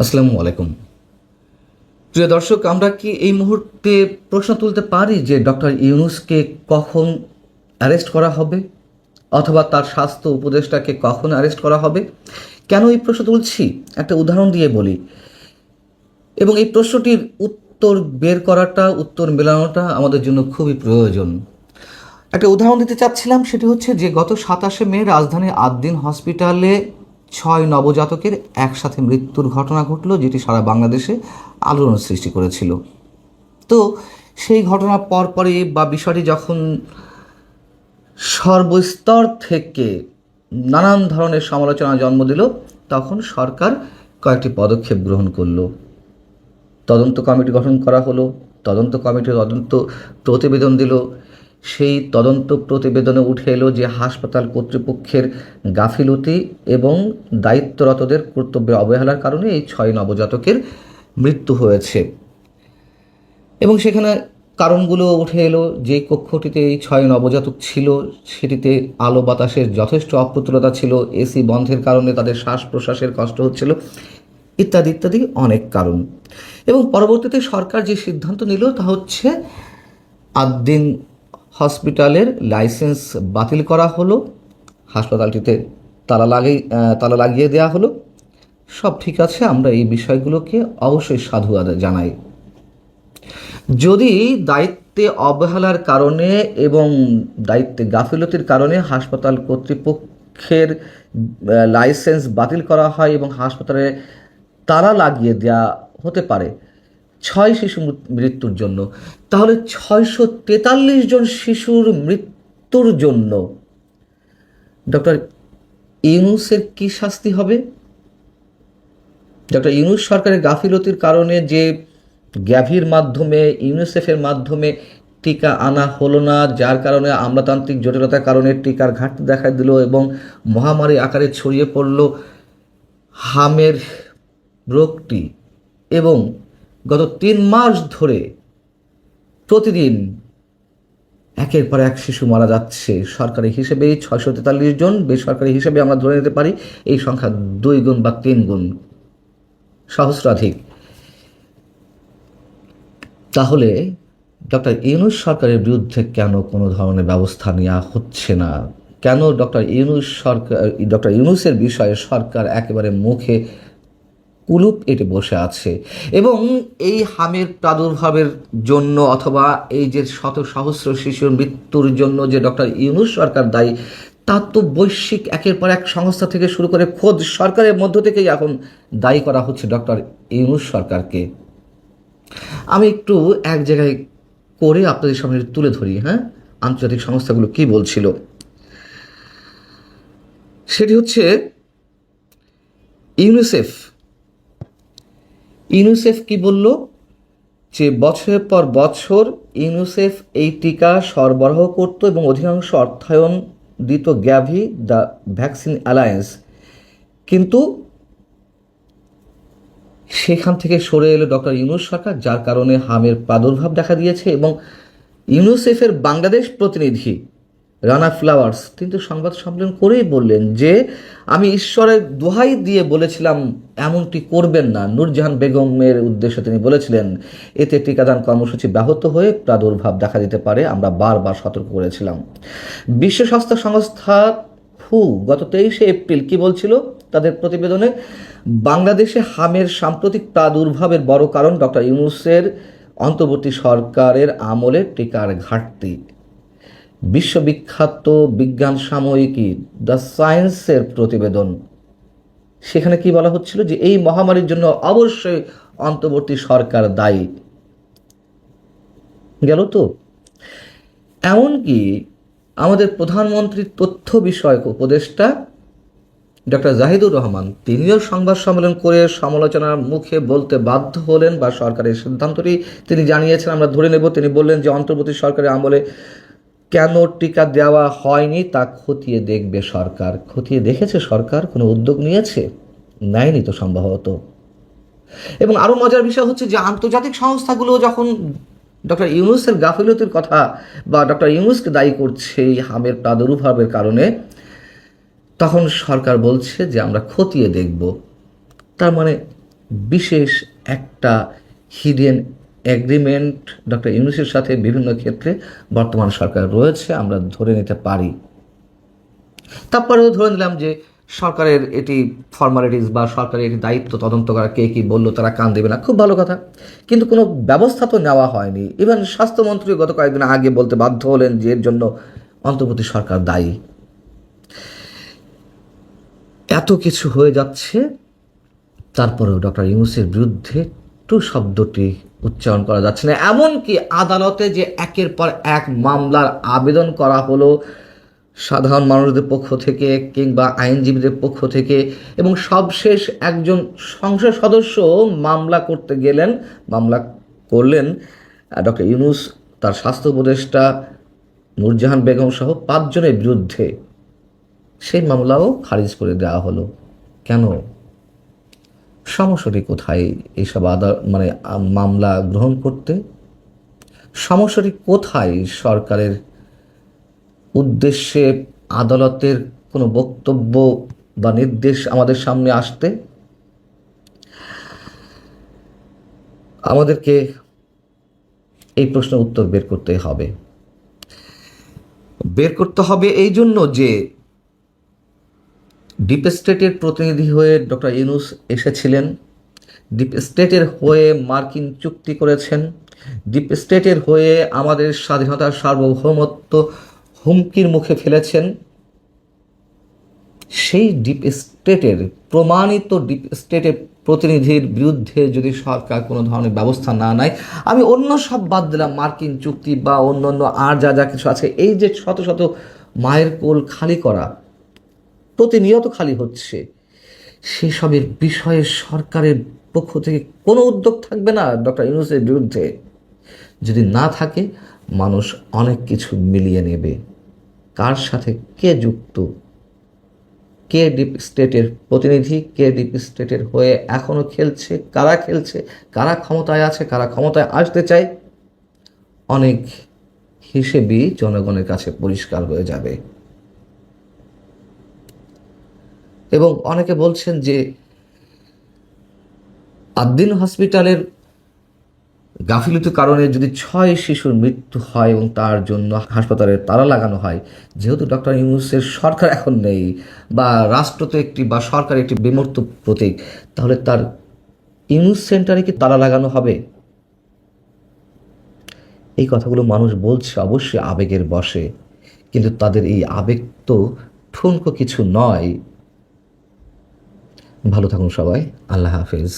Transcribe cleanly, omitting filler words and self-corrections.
আসসালামু আলাইকুম। প্রিয় দর্শক, আমরা কি এই মুহূর্তে প্রশ্ন তুলতে পারি যে ডক্টর ইউনূসকে কখন অ্যারেস্ট করা হবে, অথবা তার স্বাস্থ্য উপদেষ্টাকে কখন অ্যারেস্ট করা হবে? কেন এই প্রশ্ন তুলছি একটা উদাহরণ দিয়ে বলি, এবং এই প্রশ্নটির উত্তর বের করাটা, উত্তর মেলানোটা আমাদের জন্য খুবই প্রয়োজন। একটা উদাহরণ দিতে চাচ্ছিলাম, সেটি হচ্ছে যে গত 27শে মে রাজধানীর আদ্দিন হসপিটালে 6 নবজাতকের একসাথে মৃত্যুর ঘটনা ঘটল, যেটি সারা বাংলাদেশে আলোড়ন সৃষ্টি করেছিল। তো সেই ঘটনার পরপরই বা বিষয়টি যখন সর্বস্তর থেকে নানান ধরনের সমালোচনা জন্ম দিল, তখন সরকার কয়েকটি পদক্ষেপ গ্রহণ করলো। তদন্ত কমিটি গঠন করা হলো, তদন্ত কমিটি তদন্ত প্রতিবেদন দিল। সেই তদন্ত প্রতিবেদনে উঠে এলো যে হাসপাতাল কর্তৃপক্ষের গাফিলতি এবং দায়িত্বরতদের কর্তব্যে অবহেলার কারণে এই 6 নবজাতকের মৃত্যু হয়েছে। এবং সেখানে কারণগুলো উঠে এলো, যে কক্ষটিতে এই 6 নবজাতক ছিল সেটিতে আলো বাতাসের যথেষ্ট অপ্রতুলতা ছিল, এসি বন্ধের কারণে তাদের শ্বাস প্রশ্বাসের কষ্ট হচ্ছিল, ইত্যাদি ইত্যাদি অনেক কারণ। এবং পরবর্তীতে সরকার যে সিদ্ধান্ত নিল তা হচ্ছে আদ্দিন হসপিটালের লাইসেন্স বাতিল করা হলো, হাসপাতালটিতে তালা লাগিয়ে দেওয়া হলো। সব ঠিক আছে, আমরা এই বিষয়গুলোকে অবশ্যই সাধুবাদ জানাই। যদি দায়িত্বে অবহেলার কারণে এবং দায়িত্বে গাফিলতির কারণে হাসপাতাল কর্তৃপক্ষের লাইসেন্স বাতিল করা হয় এবং হাসপাতালে তালা লাগিয়ে দেওয়া হতে পারে 6 শিশু মৃত্যুর জন্য, তাহলে 643 জন শিশুর মৃত্যুর জন্য ডক্টর ইউনূসের কি শাস্তি হবে? ডক্টর ইউনূস সরকারের গাফিলতির কারণে যে গ্যাভির মাধ্যমে, ইউনিসেফের মাধ্যমে টিকা আনা হলো না, যার কারণে আমলাতান্ত্রিক জটিলতার কারণে টিকার ঘাটতি দেখা দিল এবং মহামারী আকারে ছড়িয়ে পড়ল হামের রোগটি, এবং গত 3 মাস ধরে প্রতিদিন একের পর এক শিশু মারা যাচ্ছে। সরকারি হিসেবে 643 জন, বেসরকারি হিসেবে আমরা ধরে নিতে পারি এই সংখ্যা 2 গুণ বা 3 গুণ, সহস্রাধিক। তাহলে ডক্টর ইউনূস সরকারের বিরুদ্ধে কেন কোনো ধরনের ব্যবস্থা নেওয়া হচ্ছে না? কেন ডক্টর ইউনূসের বিষয়ে সরকার একেবারে মুখে কুলুপ এঁটে বসে আছে? এবং এই হামের প্রাদুর্ভাবের জন্য, অথবা এই যে শত সহস্র শিশুর মৃত্যুর জন্য যে ডক্টর ইউনূস সরকার দায়ী, তা তো বৈশ্বিক একের পর এক সংস্থা থেকে শুরু করে খোদ সরকারের মধ্য থেকেই এখন দায়ী করা হচ্ছে ডক্টর ইউনূস সরকারকে। আমি একটু এক জায়গায় করে আপনাদের সামনে তুলে ধরি, হ্যাঁ, আন্তর্জাতিক সংস্থাগুলো কি বলছিল। সেটি হচ্ছে ইউনিসেফ কি বলল, যে বছরের পর বছর ইউনিসেফ এই টিকা সরবরাহ করত এবং অধিকাংশ অর্থায়ন দিত গ্যাভি, দ্য ভ্যাকসিন অ্যালায়েন্স, কিন্তু সেখান থেকে সরে এলো ডক্টর ইউনূস সরকার, যার কারণে হামের প্রাদুর্ভাব দেখা দিয়েছে। এবং ইউনিসেফের বাংলাদেশ প্রতিনিধি রানা ফ্লাওয়ার্স কিন্তু সংবাদ সম্মেলন করেই বললেন যে আমি ঈশ্বরের দোহাই দিয়ে বলেছিলাম এমনটি করবেন না। নূরজাহান বেগমের উদ্দেশ্যে তিনি বলেছিলেন এতে টিকাদান কর্মসূচি ব্যাহত হয়ে প্রাদুর্ভাব দেখা দিতে পারে, আমরা বারবার সতর্ক করেছিলাম। বিশ্ব স্বাস্থ্য সংস্থা গত 23শে এপ্রিল কি বলছিল তাদের প্রতিবেদনে, বাংলাদেশে হামের সাম্প্রতিক প্রাদুর্ভাবের বড় কারণ ডক্টর ইউনূসের অন্তর্বর্তী সরকারের আমলে টিকার ঘাটতি। বিশ্ববিখ্যাত বিজ্ঞান সাময়িকী দ্য সায়েন্সের প্রতিবেদন, সেখানে কি বলা হচ্ছিল যে এই মহামারীর জন্য অবশ্যই অন্তর্বর্তী সরকার দায়ী। গেল তো। এমনকি আমাদের প্রধানমন্ত্রীর তথ্য বিষয়ক উপদেষ্টা ডক্টর জাহিদুর রহমান তিনিও সংবাদ সম্মেলন করে সমালোচনার মুখে বলতে বাধ্য হলেন, বা সরকারের সিদ্ধান্তটি তিনি জানিয়েছেন আমরা ধরে নেব। তিনি বললেন যে অন্তর্বর্তী সরকারের আমলে কেন টিকা দেওয়া হয়নি তা খতিয়ে দেখবে সরকার। খতিয়ে দেখেছে সরকার? কোনো উদ্যোগ নিয়েছে? নেয়নি তো সম্ভবত। এবং আরও মজার বিষয় হচ্ছে যে আন্তর্জাতিক সংস্থাগুলো যখন ডক্টর ইউনূসের গাফিলতির কথা বা ডক্টর ইউনূসকে দায়ী করছে এই হামের প্রাদুর্ভাবের কারণে, তখন সরকার বলছে যে আমরা খতিয়ে দেখব। তার মানে বিশেষ একটা হিডেন এগ্রিমেন্ট ডক্টর ইউনূসের সাথে বিভিন্ন ক্ষেত্রে বর্তমান সরকার রয়েছে, আমরা ধরে নিতে পারি। তারপরেও ধরে নিলাম যে সরকারের এটি ফর্মালিটিস বা সরকারের এটি দায়িত্ব তদন্ত করা, কে কী বললো তারা কান দেবে না, খুব ভালো কথা। কিন্তু কোনো ব্যবস্থা তো নেওয়া হয়নি। ইভেন স্বাস্থ্যমন্ত্রী গত কয়েকদিন আগে বলতে বাধ্য হলেন যে এর জন্য অন্তর্বর্তী সরকার দায়ী। এত কিছু হয়ে যাচ্ছে, তারপরেও ডক্টর ইউনূসের বিরুদ্ধে টু শব্দটি উচ্চারণ করা যাচ্ছে না। এমনকি আদালতে যে একের পর এক মামলার আবেদন করা হলো সাধারণ মানুষদের পক্ষ থেকে কিংবা আইনজীবীদের পক্ষ থেকে, এবং সবশেষ একজন সংসদ সদস্য মামলা করলেন ডক্টর ইউনূস, তার স্বাস্থ্য উপদেষ্টা নূরজাহান বেগম সহ 5 জনের বিরুদ্ধে। সেই মামলাও খারিজ করে দেওয়া হলো। কেন? সমস্যাটি কোথায় এইসব মামলা গ্রহণ করতে? সমস্যাটি কোথায় সরকারের উদ্দেশ্যে আদালতের কোনো বক্তব্য বা নির্দেশ আমাদের সামনে আসতে? আমাদেরকে এই প্রশ্নের উত্তর বের করতে হবে এই জন্য যে ডিপ স্টেটের প্রতিনিধি হয়ে ডক্টর ইউনূস এসেছিলেন, ডিপ স্টেটের হয়ে মার্কিন চুক্তি করেছেন, ডিপ স্টেটের হয়ে আমাদের স্বাধীনতার সার্বভৌমত্ব হুমকির মুখে ফেলেছেন। সেই প্রমাণিত ডিপ স্টেটের প্রতিনিধির বিরুদ্ধে যদি সরকার কোনো ধরনের ব্যবস্থা না নেয়, আমি অন্য সব বাদ দিলাম, মার্কিন চুক্তি বা অন্য আর যা কিছু আছে, এই যে শত শত মায়ের কোল খালি করা, প্রতিনিয়ত খালি হচ্ছে, সেসবের বিষয়ে সরকারের পক্ষ থেকে কোনো উদ্যোগ থাকবে না ডক্টর ইউনূসের বিরুদ্ধে। যদি না থাকে, মানুষ অনেক কিছু মিলিয়ে নেবে। কার সাথে কে যুক্ত, কে ডিপ স্টেটের প্রতিনিধি, কে ডিপ স্টেটের হয়ে এখনও খেলছে, কারা ক্ষমতায় আছে, কারা ক্ষমতায় আসতে চায়, অনেক হিসেবই জনগণের কাছে পরিষ্কার হয়ে যাবে। এবং অনেকে বলছেন যে আদ্দিন হসপিটালের গাফিলতির কারণে যদি 6 শিশুর মৃত্যু হয় এবং তার জন্য হাসপাতালে তালা লাগানো হয়, যেহেতু ডক্টর ইউনূসের সরকার এখন নেই বা রাষ্ট্র তো একটি বা সরকার একটি বিমূর্ত প্রতীক, তাহলে তার ইউনূস সেন্টারে কি তালা লাগানো হবে? এই কথাগুলো মানুষ বলছে অবশ্যই আবেগের বশে, কিন্তু তাদের এই আবেগ তো ঠুনকো কিছু নয়। ভালো থাকুন সবাই, আল্লাহ হাফেজ।